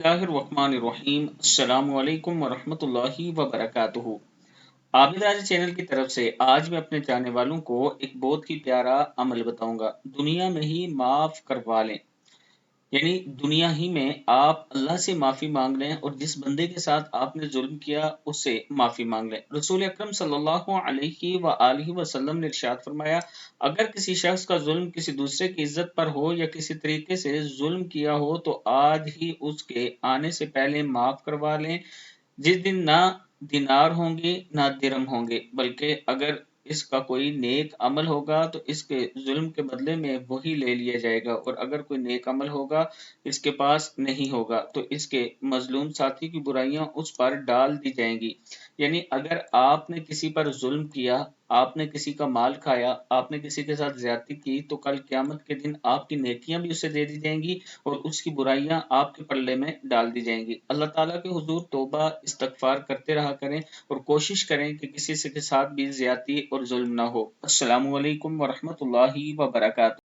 बिस्मिल्लाहिर्रहमानिर्रहीम। अस्सलामु अलैकुम वरहमतुल्लाहि वबरकातुहू। आबिद राजा चैनल की तरफ से आज मैं अपने चाहने वालों को एक बहुत ही प्यारा अमल बताऊंगा। दुनिया में ही माफ करवा लें, यानी दुनिया ही में आप अल्लाह से माफी मांग लें और जिस बंदे के साथ आपने जुल्म किया उससे माफी मांग लें। रसूल अकरम सल्लल्लाहु अलैहि व आलिहि वसल्लम ने इरशाद फरमाया, अगर किसी शख्स का जुल्म किसी दूसरे की इज्जत पर हो या किसी तरीके से जुल्म किया हो तो आज ही उसके आने से पहले माफ करवा लें। जिस दिन ना दिनार होंगे ना दिरहम होंगे, बल्कि अगर इसका कोई नेक अमल होगा तो इसके जुल्म के बदले में वही ले लिया जाएगा, और अगर कोई नेक अमल होगा इसके पास नहीं होगा तो इसके मजलूम साथी की बुराइयां उस पर डाल दी जाएंगी। यानी अगर आपने किसी पर जुल्म किया, आपने किसी का माल खाया, आपने किसी के साथ ज्यादती की, तो कल क़यामत के दिन आपकी नेकियां भी उसे दे दी जाएंगी और उसकी बुराइयां आपके पल्ले में डाल दी जाएंगी। अल्लाह ताला के हुजूर तौबा इस्तगफार करते रहा करें और कोशिश करें कि किसी से के साथ भी ज्यादती और जुल्म ना हो। अस्सलामु अलैकुम वरहमतुल्लाहि वबरकातुहू।